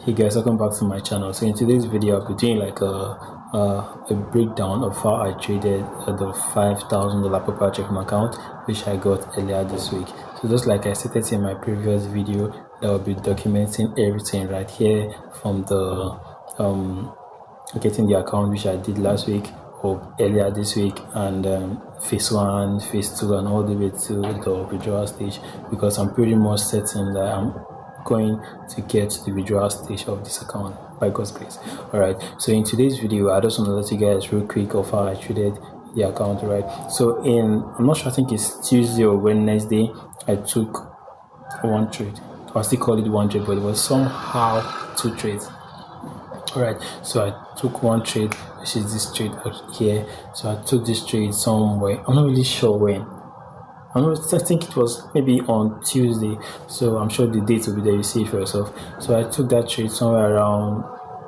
Hey guys, welcome back to my channel. So in today's video, I'll be doing like a breakdown of how I traded the $5,000 proprietary from account, which I got earlier this week. So just like I stated in my previous video, that will be documenting everything right here from the getting the account, which I did last week or earlier this week, and phase 1, phase 2, and all the way to the withdrawal stage, because I'm pretty much certain that I'm going to get to the withdrawal stage of this account by God's grace. All right, so in today's video, I just want to let you guys real quick of how I traded the account. Right, so I'm not sure, I think it's Tuesday or Wednesday, I took one trade. I'll still call it one trade, but it was somehow two trades. All right, so I took one trade, which is this trade out here. So I took this trade somewhere, I'm not really sure when. I think it was maybe on Tuesday, so I'm sure the date will be there, you see it for yourself. So I took that trade somewhere around,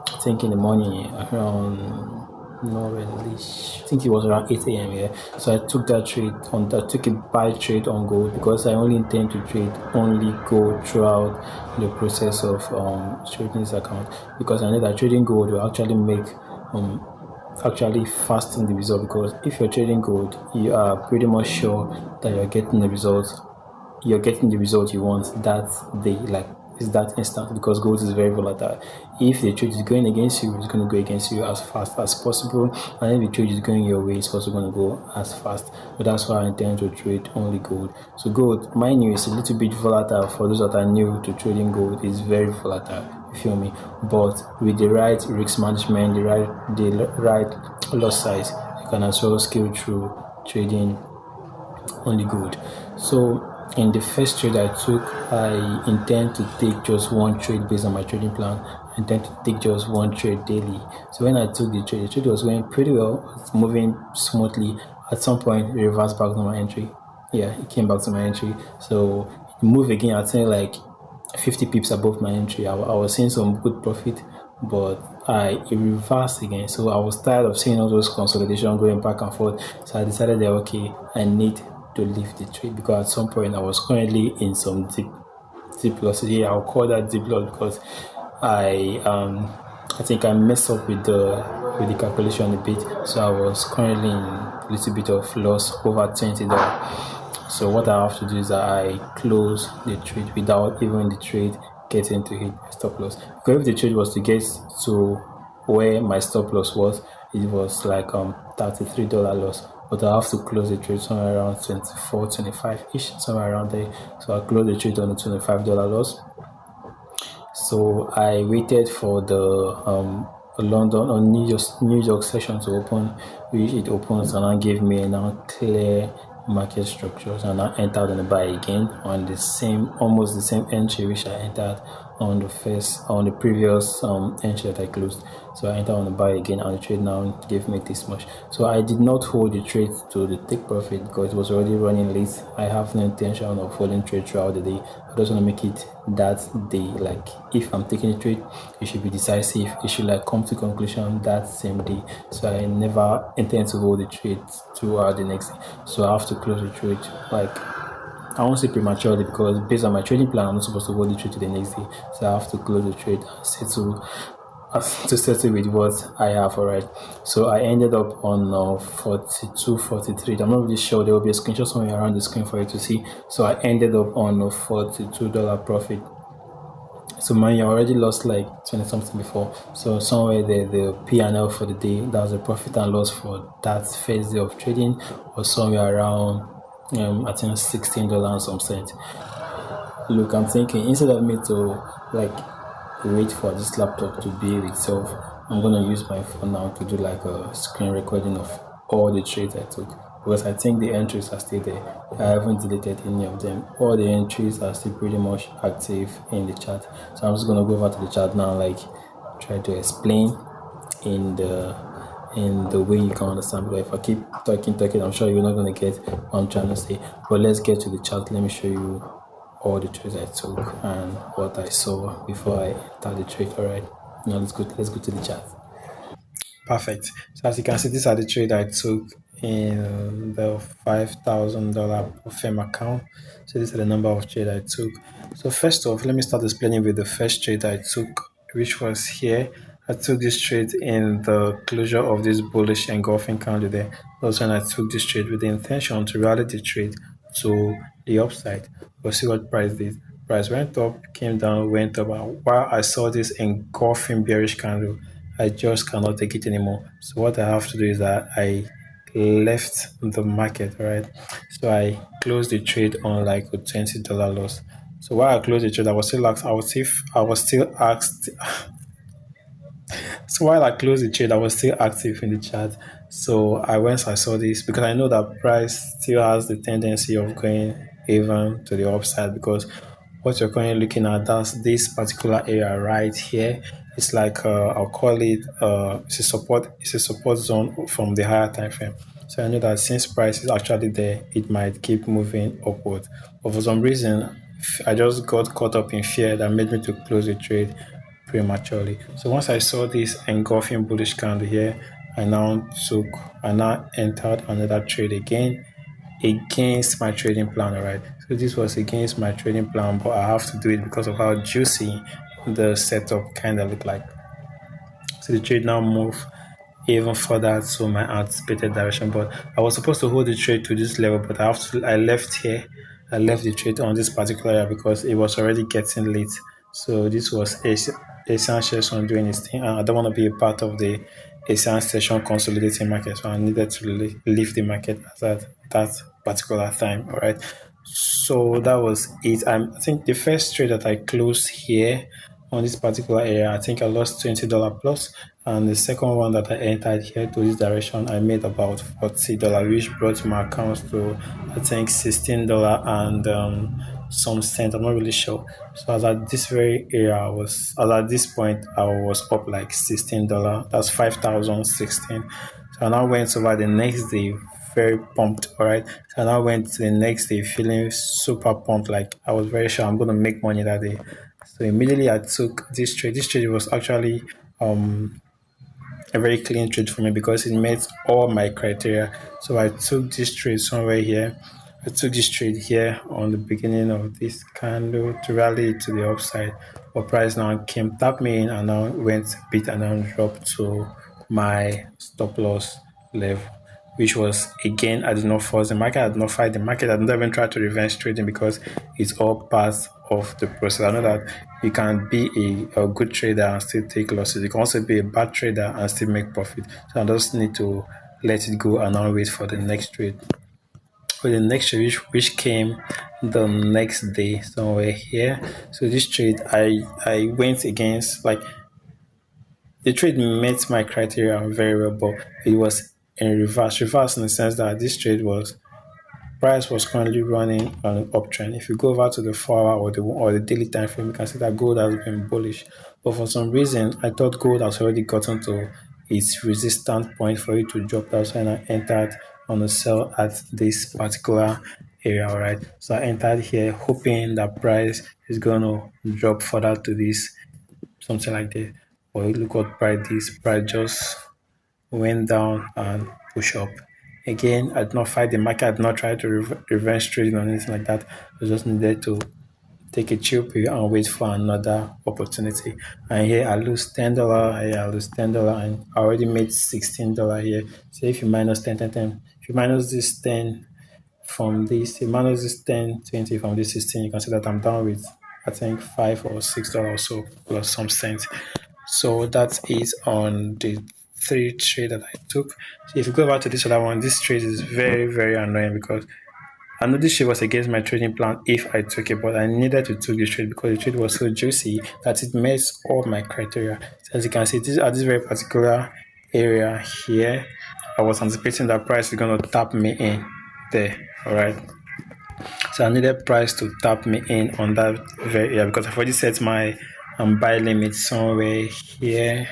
I think in the morning, around, not really, I think it was around 8 a.m. Yeah. So I took that trade I took a buy trade on gold, because I only intend to trade only gold throughout the process of trading this account, because I know that trading gold will actually make actually fasting the result, because if you're trading gold, you are pretty much sure that you're getting the result you want that day, like it's that instant, because gold is very volatile. If the trade is going against you, it's going to go against you as fast as possible, and if the trade is going your way, it's also going to go as fast. But that's why I intend to trade only gold. So gold, mind you, is a little bit volatile. For those that are new to trading gold, it's very volatile, you feel me? But with the right risk management, the right loss size, you can as well scale through trading only gold. So in the first trade I took, I intend to take just one trade based on my trading plan. I intend to take just one trade daily. So when I took the trade was going pretty well, it's moving smoothly. At some point, it reversed back to my entry. Yeah, it came back to my entry. So it moved again, I'd say like 50 pips above my entry. I was seeing some good profit, but it reversed again. So I was tired of seeing all those consolidation going back and forth. So I decided that okay, I need to leave the trade, because at some point I was currently in some deep losses. Yeah, I'll call that deep loss, because I think I messed up with the calculation a bit. So I was currently in a little bit of loss over $20. So what I have to do is that I close the trade without even the trade getting to hit my stop loss. Because if the trade was to get to where my stop loss was, it was like $33 loss. But I have to close the trade somewhere around 24, 25 ish, somewhere around there. So I closed the trade on the $25 loss. So I waited for the London or New York session to open, which it opens, and that gave me a now clear market structures, and I entered on the buy again on almost the same entry which I entered on the previous entry that I closed. So I entered on the buy again, and the trade now gave me this much. So I did not hold the trade to the take profit, because it was already running late. I have no intention of holding trade throughout the day. I just want to make it that day. Like if I'm taking a trade, it should be decisive. It should like come to conclusion that same day. So I never intend to hold the trade throughout the next day. So I have to close the trade like, I won't say prematurely, because based on my trading plan, I'm not supposed to hold the trade to the next day. So I have to close the trade and settle with what I have. All right, so I ended up on 42, 43. I'm not really sure. There will be a screenshot somewhere around the screen for you to see. So I ended up on a $42 profit. So man, you already lost like 20 something before. So somewhere there, the P&L for the day, that was the profit and loss for that first day of trading, was somewhere around I think $16 and some cents. Look, I'm thinking, instead of me to like wait for this laptop to behave itself, I'm gonna use my phone now to do like a screen recording of all the trades I took, because I think the entries are still there. I haven't deleted any of them. All the entries are still pretty much active in the chat. So I'm just gonna go over to the chat now, like try to explain in the way you can understand. But if I keep talking, I'm sure you're not gonna get what I'm trying to say. But let's get to the chat. Let me show you all the trades I took and what I saw before I entered the trade. All right, now let's go to the chat. Perfect. So as you can see, these are the trade I took in the $5,000 firm account. So these are the number of trade I took. So first off, let me start explaining with the first trade I took which was here. I took this trade in the closure of this bullish engulfing candle there. That's when I took this trade with the intention to rally the trade to the upside. We'll see what price did. Price went up, came down, went up. And while I saw this engulfing bearish candle, I just cannot take it anymore. So what I have to do is that I left the market, right? So I closed the trade on like a $20 loss. So while I closed the trade, I was still asked, I was still asked. So while I closed the trade, I was still active in the chat. So I saw this because I know that price still has the tendency of going even to the upside, because what you're currently looking at, that's this particular area right here. It's like I'll call it it's a support zone from the higher time frame. So I know that since price is actually there, it might keep moving upward. But for some reason, I just got caught up in fear that made me to close the trade prematurely. So once I saw this engulfing bullish candle here, I now entered another trade again against my trading plan. All right, so this was against my trading plan, but I have to do it because of how juicy the setup kind of looked like. So the trade now moved even further to my anticipated direction, but I was supposed to hold the trade to this level, but I left here. I left the trade on this particular area because it was already getting late. So this was Asian session doing its thing, and I don't want to be a part of the Asian session consolidating market, so I needed to leave the market at that particular time. All right, so that was it. I think the first trade that I closed here on this particular area, I think I lost $20 plus, and the second one that I entered here to this direction, I made about $40, which brought my account to I think $16 and some cents. I'm not really sure. So as at this very area, as at this point I was up like $16. That's 5,016. So I now went over the next day very pumped. All right. So I now went to the next day feeling super pumped. Like I was very sure I'm gonna make money that day. So immediately I took this trade. This trade was actually a very clean trade for me because it met all my criteria. So I took this trade somewhere here. I took this trade here on the beginning of this candle to rally it to the upside. But price now came, tapped me in, and now went bit and then dropped to my stop loss level, which was again, I did not force the market, I did not fight the market, I did not even try to revenge trading because it's all part of the process. I know that you can be a good trader and still take losses. You can also be a bad trader and still make profit. So I just need to let it go and now wait for the next trade. For the next trade, which came the next day somewhere here. So this trade, I went against, like, the trade met my criteria very well, but it was in reverse. Reverse in the sense that this trade was price was currently running on an uptrend. If you go over to the 4 hour or the daily time frame, you can see that gold has been bullish. But for some reason, I thought gold has already gotten to its resistance point for it to drop. That's when I entered on a sell at this particular area. All right. So I entered here hoping that price is going to drop further to this, something like that. But look what price is. Price just went down and push up. Again, I did not fight the market. I did not try to revenge trading or anything like that. I just needed to take a chill pill and wait for another opportunity. And here I lose $10. Here I lose $10, and I already made $16 here. So if you minus 10, 10, 10, if you minus this 10 from this, you minus this 10, 20 from this 16, you can see that I'm down with, I think, $5 or $6 or so plus some cents. So that is on the 3 trade that I took. So if you go back to this other one, this trade is very, very annoying because I know this trade was against my trading plan if I took it, but I needed to take this trade because the trade was so juicy that it met all my criteria. So as you can see, at this very particular area here, I was anticipating that price is going to tap me in there. All right. So I needed price to tap me in on that very area because I've already set my buy limit somewhere here.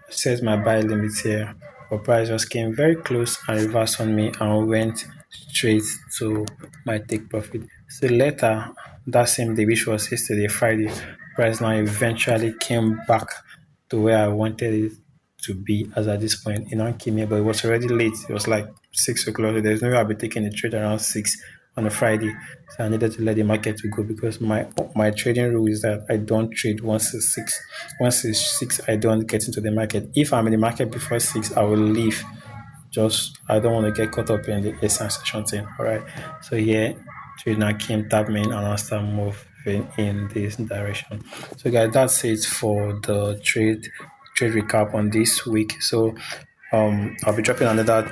Set my buy limit here, but price just came very close and reversed on me and went straight to my take profit. So later that same day, which was yesterday, Friday, price now eventually came back to where I wanted it to be. As at this point, it now came here, but it was already late. It was like 6 o'clock. There's no way I'll be taking the trade around 6 on a Friday. So I needed to let the market to go because my trading rule is that I don't trade once it's six. Once it's six, I don't get into the market. If I'm in the market before six, I will leave. Just I don't want to get caught up in the essence session thing. All right. So here, trader came tap me in and I start moving in this direction. So guys, that's it for the trade recap on this week. So I'll be dropping another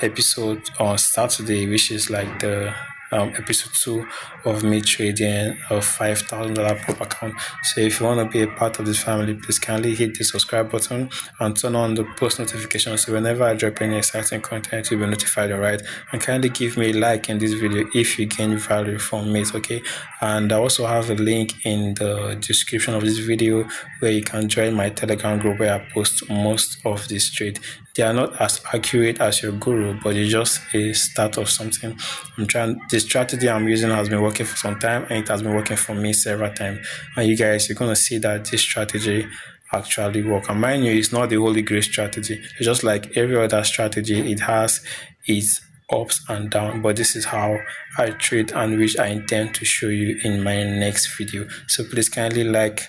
episode on Saturday, which is like the episode 2 of me trading a $5,000 prop account. So if you want to be a part of this family, please kindly hit the subscribe button and turn on the post notifications so whenever I drop any exciting content, you'll be notified. Alright, and kindly give me a like in this video if you gain value from it. Okay, and I also have a link in the description of this video where you can join my Telegram group where I post most of this trade. They are not as accurate as your guru, but it's just a start of something. The strategy I'm using has been working for some time and it has been working for me several times. And you guys, you're going to see that this strategy actually work. And mind you, it's not the holy grail strategy. It's just like every other strategy, it has its ups and downs, but this is how I trade and which I intend to show you in my next video. So please kindly like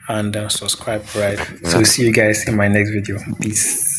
and subscribe, right? So see you guys in my next video. Peace.